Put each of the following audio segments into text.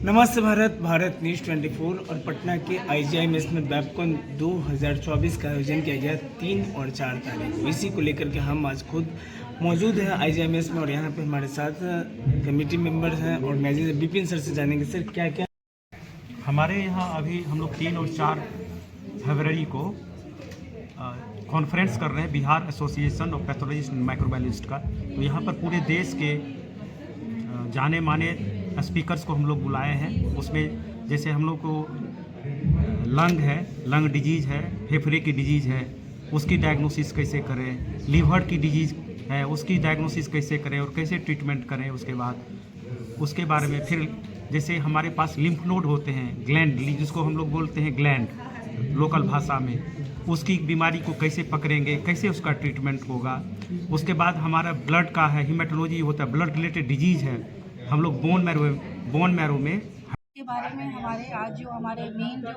नमस्ते भारत। भारत न्यूज़ 24 और पटना के IGIMS में वेबकॉन 2024 का आयोजन किया गया 3 और 4 तारीख। इसी को लेकर के हम आज खुद मौजूद हैं IGIMS में और यहाँ पे हमारे साथ कमेटी मेंबर्स हैं और मैनेजर विपिन सर से जानेंगे सर क्या क्या हमारे यहाँ अभी हम लोग 3 और 4 फरवरी को कॉन्फ्रेंस कर रहे हैं Bihar association of pathologist and microbiologist का। तो यहाँ पर पूरे देश के जाने माने स्पीकर्स को हम लोग बुलाए हैं। उसमें जैसे हम लोग को लंग डिजीज़ है, फेफड़े की डिजीज़ है, उसकी डायग्नोसिस कैसे करें, लीवर की डिजीज़ है उसकी डायग्नोसिस कैसे करें और कैसे ट्रीटमेंट करें। उसके बारे में फिर जैसे हमारे पास लिम्फ नोड होते हैं, ग्लैंड जिसको हम लोग बोलते हैं ग्लैंड लोकल भाषा में, उसकी बीमारी को कैसे पकड़ेंगे, कैसे उसका ट्रीटमेंट होगा। उसके बाद हमारा ब्लड का है, हीमेटोलॉजी होता है, ब्लड रिलेटेड डिजीज़ है। हम लोग बोन मैरो में के बारे में हमारे मेन जो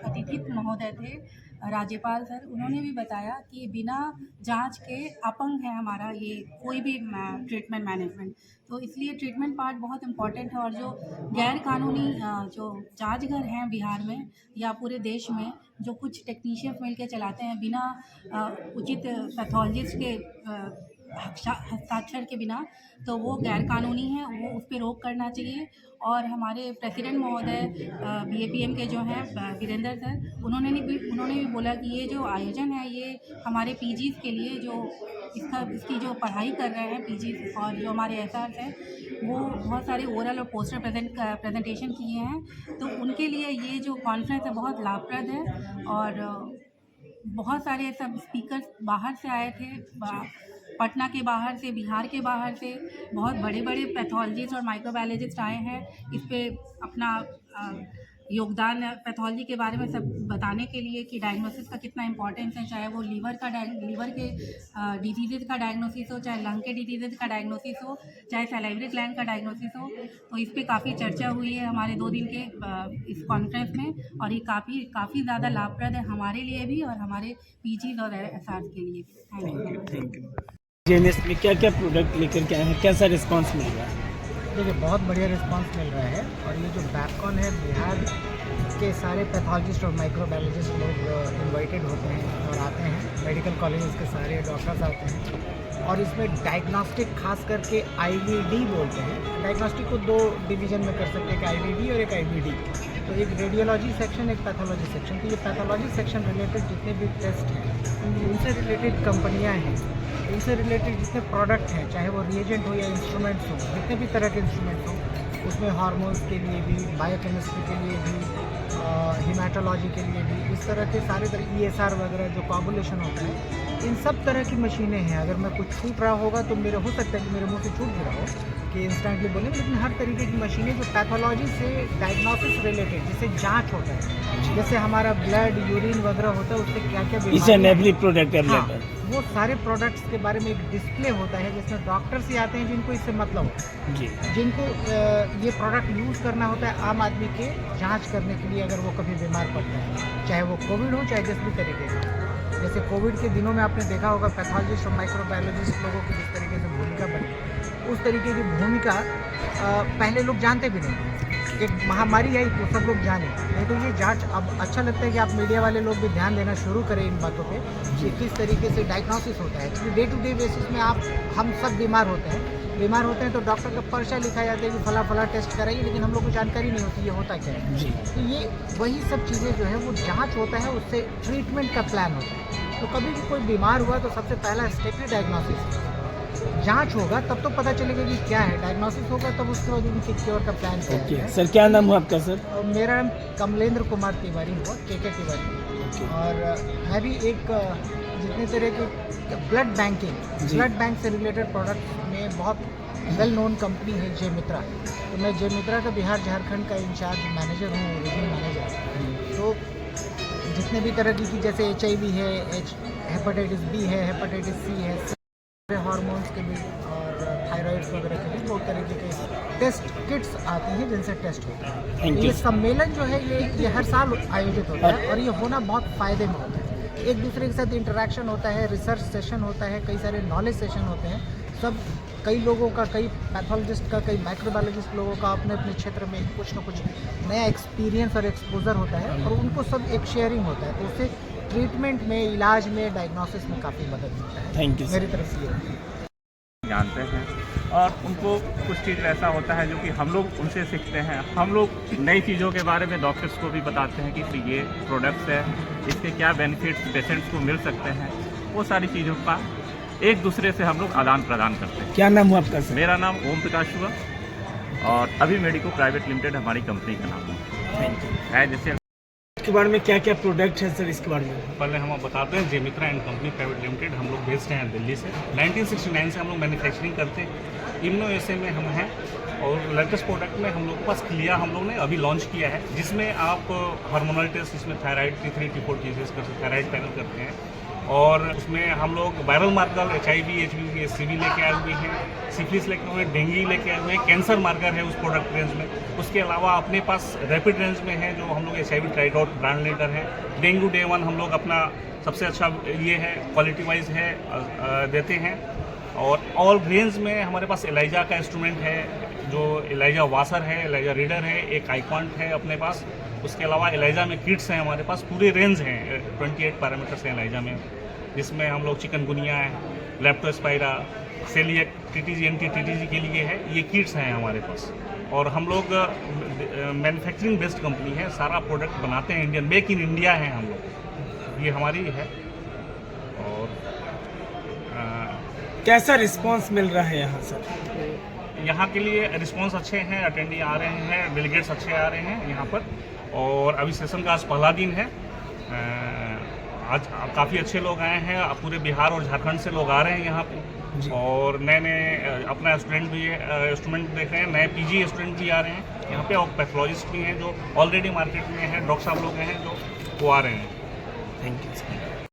अतिथि महोदय थे राज्यपाल सर, उन्होंने भी बताया कि बिना जांच के अपंग है हमारा ये कोई भी ट्रीटमेंट मैनेजमेंट। तो इसलिए ट्रीटमेंट पार्ट बहुत इम्पॉर्टेंट है। और जो गैर कानूनी जो जांच घर हैं बिहार में या पूरे देश में, जो कुछ टेक्नीशियंस मिल के चलाते हैं बिना उचित पैथोलॉजिस्ट के हस्ताक्षर के बिना, तो वो गैर कानूनी है, वो उस पर रोक करना चाहिए। और हमारे प्रेसिडेंट महोदय BAPM के जो हैं वीरेंद्र सर, उन्होंने भी बोला कि ये जो आयोजन है ये हमारे PGs के लिए जो इसकी जो पढ़ाई कर रहे हैं PGs और जो हमारे SRs हैं, वो बहुत सारे ओरल और पोस्टर प्रेजेंटेशन किए हैं। तो उनके लिए ये जो कॉन्फ्रेंस है बहुत लाभप्रद है। और बहुत सारे सब स्पीकर्स बाहर से आए थे, पटना के बाहर से, बिहार के बाहर से बहुत बड़े बड़े पैथोलॉजिस्ट और माइक्रोबायोलॉजिस्ट आए हैं इस पे अपना योगदान पैथोलॉजी के बारे में सब बताने के लिए कि डायग्नोसिस का कितना इंपॉर्टेंस है, चाहे वो लीवर के डिजीज़ का डायग्नोसिस हो, चाहे लंग के डिजीज़ का डायग्नोसिस हो, चाहे सैलाइवरी ग्लैंड का डायग्नोसिस हो। तो इस पे काफ़ी चर्चा हुई है हमारे 2 दिन के इस कॉन्फ्रेंस में, और ये काफ़ी ज़्यादा लाभप्रद है हमारे लिए भी और हमारे PGs और SRs के लिए भी। Thank you. IGIMS में क्या क्या प्रोडक्ट लेकर के आए हैं, कैसा रिस्पांस मिल रहा है? देखिए, बहुत बढ़िया रिस्पांस मिल रहा है। और ये जो वेबकॉन है, बिहार के सारे पैथोलॉजिस्ट और माइक्रोबायोलॉजिस्ट लोग इनवाइटेड होते हैं और आते हैं। मेडिकल कॉलेजेस के सारे डॉक्टर्स आते हैं। और इसमें डायग्नोस्टिक खास करके IVD बोलते हैं। डायग्नोस्टिक को 2 डिवीज़न में कर सकते हैं, एक IVD और एक IVD। तो एक रेडियोलॉजी सेक्शन, एक पैथोलॉजी सेक्शन। तो ये पैथोलॉजी सेक्शन रिलेटेड जितने भी टेस्ट हैं, उनसे रिलेटेड कंपनियाँ हैं, इनसे रिलेटेड जितने प्रोडक्ट हैं, चाहे वो रिएजेंट हो या इंस्ट्रूमेंट्स हो, जितने भी तरह के इंस्ट्रूमेंट्स हो, उसमें हार्मोन्स के लिए भी, बायोकेमिस्ट्री के लिए भी, हीमेटोलॉजी के लिए भी, इस तरह के सारे ESR वगैरह जो कोगुलेशन होता है, इन सब तरह की मशीनें हैं। अगर मैं कुछ छूट रहा होगा तो मेरे हो सकता है कि मेरे मुंह से छूट भी रहा हो कि इंस्टेंटली बोलें, लेकिन हर तरीके की मशीनें जो पैथोलॉजी से डायग्नोसिस रिलेटेड, जिससे जांच होता है, जैसे हमारा ब्लड यूरिन वगैरह होता है, उससे क्या क्या बीमारी, वो सारे प्रोडक्ट्स के बारे में एक डिस्प्ले होता है जिसमें डॉक्टर्स ही आते हैं जिनको इससे मतलब होता है, जिनको ये प्रोडक्ट यूज़ करना होता है आम आदमी के जांच करने के लिए अगर वो कभी बीमार पड़ता है, चाहे वो कोविड हो चाहे जिस भी तरीके से। जैसे कोविड के दिनों में आपने देखा होगा पैथोलॉजिस्ट और माइक्रोबायोलॉजिस्ट लोगों की जिस तरीके से भूमिका बनी, उस तरीके की भूमिका पहले लोग जानते भी नहीं। एक महामारी आई तो सब लोग जाने, नहीं तो ये जांच अब अच्छा लगता है कि आप मीडिया वाले लोग भी ध्यान देना शुरू करें इन बातों पे कि किस तरीके से डायग्नोसिस होता है। क्योंकि डे टू डे बेसिस में हम सब बीमार होते हैं तो डॉक्टर का पर्चा लिखा जाता है कि फला टेस्ट कराइए, लेकिन हम लोग को जानकारी नहीं होती ये होता क्या है। तो ये वही सब चीज़ें जो है वो जाँच होता है, उससे ट्रीटमेंट का प्लान होता है। तो कभी भी कोई बीमार हुआ तो सबसे पहला स्टेप है डायग्नोसिस। जांच होगा तब तो पता चलेगा कि क्या है, डायग्नोसिस होगा तब उसके बाद उनके क्योर का प्लान क्या है। सर क्या नाम हुआ आपका? सर मेरा नाम कमलेंद्र कुमार तिवारी हुआ, KK तिवारी। और मैं भी एक जितने तरह के ब्लड बैंक से रिलेटेड प्रोडक्ट में बहुत वेल नोन कंपनी है जे मित्रा। तो मैं जे मित्रा का बिहार झारखंड का इंचार्ज मैनेजर हूँ, रीजनल मैनेजर। तो जितने भी तरह की जैसे HIV है, हेपेटाइटिस B है, हेपेटाइटिस C है, हार्मोन्स के भी और थायराइड्स वगैरह के भी बहुत तरीके के टेस्ट किट्स आते हैं जिनसे टेस्ट होता है। ये सम्मेलन जो है ये हर साल आयोजित होता है और ये होना बहुत फ़ायदे में होता है। एक दूसरे के साथ इंटरेक्शन होता है, रिसर्च सेशन होता है, कई सारे नॉलेज सेशन होते हैं, सब कई लोगों का, कई पैथोलॉजिस्ट का, कई माइक्रोबायोलॉजिस्ट लोगों का अपने अपने क्षेत्र में कुछ ना कुछ नया एक्सपीरियंस और एक्सपोजर होता है और उनको सब एक शेयरिंग होता है, तो उससे ट्रीटमेंट में, इलाज में, डायग्नोसिस में काफ़ी मदद मिलता है। थैंक यू मेरी तरफ से ये जानते हैं और उनको कुछ चीज़ ऐसा होता है जो कि हम लोग उनसे सीखते हैं। हम लोग नई चीज़ों के बारे में डॉक्टर्स को भी बताते हैं कि ये प्रोडक्ट्स है, इसके क्या बेनिफिट्स पेशेंट्स को मिल सकते हैं, वो सारी चीज़ों का एक दूसरे से हम लोग आदान प्रदान करते हैं। क्या नाम हुआ आपका सर? मेरा नाम ओम प्रकाश हुआ और अभी मेडिको प्राइवेट लिमिटेड हमारी कंपनी का नाम थैंक यू। है। जैसे इसके बारे में क्या क्या प्रोडक्ट है सर, इसके बारे में पहले हम बताते हैं, जेमित्रा एंड कंपनी प्राइवेट लिमिटेड हम लोग बेस्ड हैं दिल्ली से। 1969 से हम लोग मैन्युफैक्चरिंग करते हैं। इम्यूनो एसए में हम हैं और लेटेस्ट प्रोडक्ट में हम लोग के पास क्लिया हम लोग ने अभी लॉन्च किया है, जिसमें आप हार्मोनल टेस्ट, इसमें थायराइड T3 T4 केसेस करते, थायराइड पैनल करते हैं और उसमें हम लोग viral marker HIV HBV HCV लेके आए हुए हैं, सिफिलिस लेके हुए, डेंगू लेके आए हुए हैं, कैंसर मार्कर है उस प्रोडक्ट रेंज में। उसके अलावा अपने पास रैपिड रेंज में है जो हम लोग HIV ट्राइडॉट ब्रांड लीडर है। डेंगू डे 1 हम लोग अपना सबसे अच्छा ये है, क्वालिटी वाइज है, देते हैं। और ऑल रेंज में हमारे पास एलाइजा का इंस्ट्रूमेंट है, जो एलाइजा वाशर है, एलाइजा रीडर है, एक आईकॉन्ट है अपने पास। उसके अलावा एलाइजा में किट्स हैं हमारे पास, पूरे रेंज हैं, 28 पैरामीटर्स हैं एलाइजा में, जिसमें हम लोग चिकनगुनिया है, लेप्टोस्पायरा, सेलिएक, TTG NT-TTG के लिए है, ये किट्स हैं हमारे पास। और हम लोग मैन्युफैक्चरिंग बेस्ड कंपनी है, सारा प्रोडक्ट बनाते हैं इंडियन, मेक इन इंडिया है हम लोग, ये हमारी है। और कैसा रिस्पांस मिल रहा है यहाँ सर? यहाँ के लिए रिस्पांस अच्छे हैं, अटेंडी आ रहे हैं, डेलीगेट्स अच्छे आ रहे हैं यहाँ पर। और अभी सेशन का आज पहला दिन है, आज काफ़ी अच्छे लोग आए हैं, पूरे बिहार और झारखंड से लोग आ रहे हैं यहाँ पे। और नए नए अपना स्टूडेंट भी स्टूडेंट देख रहे हैं, नए PG स्टूडेंट भी आ रहे हैं यहाँ पे, और पैथोलॉजिस्ट भी हैं जो ऑलरेडी मार्केट में हैं, डॉक्टर साहब लोग हैं जो वो आ रहे हैं। Thank you sir.